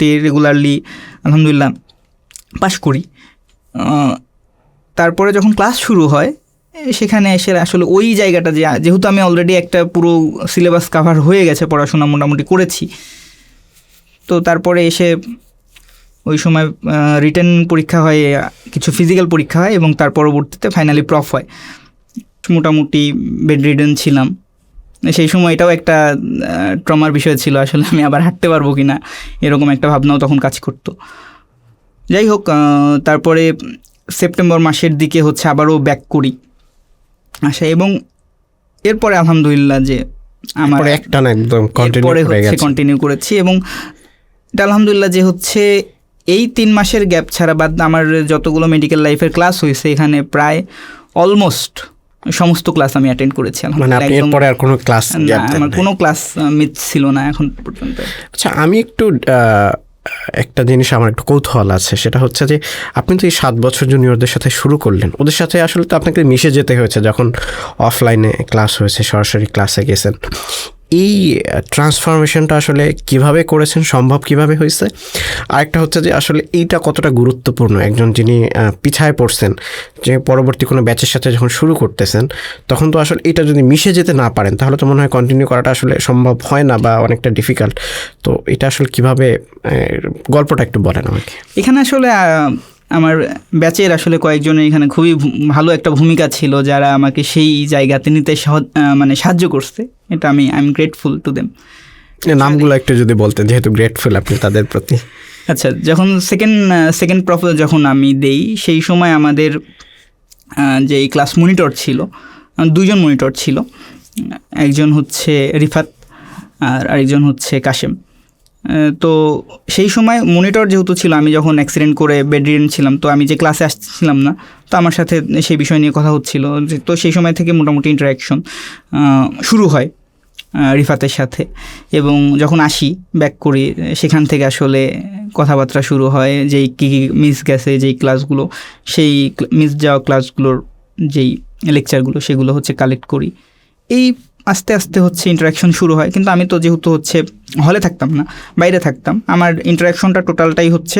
মোটামুটি রেগুলারলি আলহামদুলিল্লাহ পাশ করি। তারপরে যখন ক্লাস শুরু হয় সেখানে এসে আসলে ওই জায়গাটা যেহেতু আমি অলরেডি একটা পুরো সিলেবাস কাভার হয়ে গেছে, পড়াশোনা মোটামুটি করেছি, তো তারপরে এসে ওই সময় রিটেন পরীক্ষা হয়, কিছু ফিজিক্যাল পরীক্ষা হয় এবং তার পরবর্তীতে ফাইনালি প্রফ হয়। মোটামুটি বেড রিডেন ছিলাম সেই সময়। এটাও একটা ট্রমার বিষয় ছিল, আসলে আমি আবার হাঁটতে পারবো কি না এরকম একটা ভাবনাও তখন কাজ করতো। যাই হোক, তারপরে সেপ্টেম্বর মাসের দিকে হচ্ছে আবারও ব্যাক করি আচ্ছা, এবং এরপরে আলহামদুলিল্লাহ যে আমার একটা না একদম কন্টিনিউ করেছি। এবং এটা আলহামদুলিল্লাহ যে হচ্ছে এই 3 মাসের গ্যাপ ছাড়া বাদ আমার যতগুলো মেডিকেল লাইফের ক্লাস হয়েছে এখানে প্রায় অলমোস্ট সমস্ত ক্লাস আমি অ্যাটেন্ড করেছি। মানে আপনি এরপরে আর কোনো ক্লাস আমার কোনো ক্লাস মিস ছিল না এখন পর্যন্ত। আচ্ছা, আমি একটু একটা জিনিস আমার একটু কৌতূহল আছে, সেটা হচ্ছে যে আপনি তো এই 7 বছর জুনিয়রদের সাথে শুরু করলেন, ওদের সাথে আসলে তো আপনাকে মিশে যেতে হয়েছে যখন অফলাইনে ক্লাস হয়েছে, সরাসরি ক্লাসে গেছেন। এই ট্রান্সফরমেশনটা আসলে কিভাবে করেছেন, সম্ভব কিভাবে হয়েছে? আরেকটা হচ্ছে যে আসলে এইটা কতটা গুরুত্বপূর্ণ একজন যিনি পিছায় পড়ছেন, যে পরবর্তী কোনো ব্যাচের সাথে যখন শুরু করতেছেন তখন তো আসলে এটা যদি মিশে যেতে না পারেন তাহলে তো মনে হয় কন্টিনিউ করাটা আসলে সম্ভব হয় না বা অনেকটা ডিফিকাল্ট। তো এটা আসলে কিভাবে, গল্পটা একটু বলেন আমাকে। এখানে আসলে আমার ব্যাচের আসলে কয়েকজনের এখানে খুবই ভালো একটা ভূমিকা ছিল, যারা আমাকে সেই জায়গাতে নিতে সাহায্য করছে। এটা I am grateful to them. নামগুলো একটু যদি বলতেন, যেহেতু গ্রেটফুল আপনি তাদের প্রতি। আচ্ছা, যখন সেকেন্ড প্রফ যখন আমি দেই সেই সময় আমাদের যে ক্লাস মনিটর ছিল, 2জন মনিটর ছিল, একজন হচ্ছে রিফাত আর আরেকজন হচ্ছে কাশেম। তো সেই সময় মনিটর যেহেতু ছিল, আমি যখন অ্যাক্সিডেন্ট করে বেড রিডেন ছিলাম, তো আমি যে ক্লাসে আসছিলাম না, তো আমার সাথে সেই বিষয় নিয়ে কথা হচ্ছিল। তো সেই সময় থেকে মোটামুটি ইন্টারাকশন শুরু হয় রিফাতের সাথে, এবং যখন আসি ব্যাক করি সেখান থেকে আসলে কথাবার্তা শুরু হয়, যেই কী কী মিস গেছে যেই ক্লাসগুলো, সেই মিস যাওয়া ক্লাসগুলোর যেই লেকচারগুলো সেগুলো হচ্ছে কালেক্ট করি। এই আস্তে আস্তে হচ্ছে ইন্টারাকশন শুরু হয়। কিন্তু আমি তো যেহেতু হচ্ছে হলে থাকতাম না, বাইরে থাকতাম, আমার ইন্টারাকশনটা টোটালটাই হচ্ছে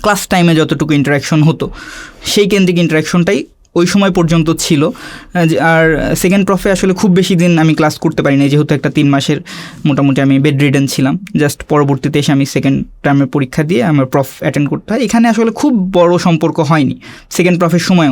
ক্লাস টাইমে যতটুকু ইন্টারাকশন হতো সেই কেন্দ্রিক ইন্টারাকশনটাই ওই সময় পর্যন্ত ছিল। আর সেকেন্ড প্রফে আসলে খুব বেশি দিন আমি ক্লাস করতে পারি না, যেহেতু একটা 3 মাসের মোটামুটি আমি বেড রিডেন ছিলাম। জাস্ট পরবর্তীতে এসে আমি সেকেন্ড টার্মের পরীক্ষা দিয়ে আমার প্রফ অ্যাটেন্ড করতে হয়। এখানে আসলে খুব বড় সম্পর্ক হয়নি সেকেন্ড প্রফের সময়ও,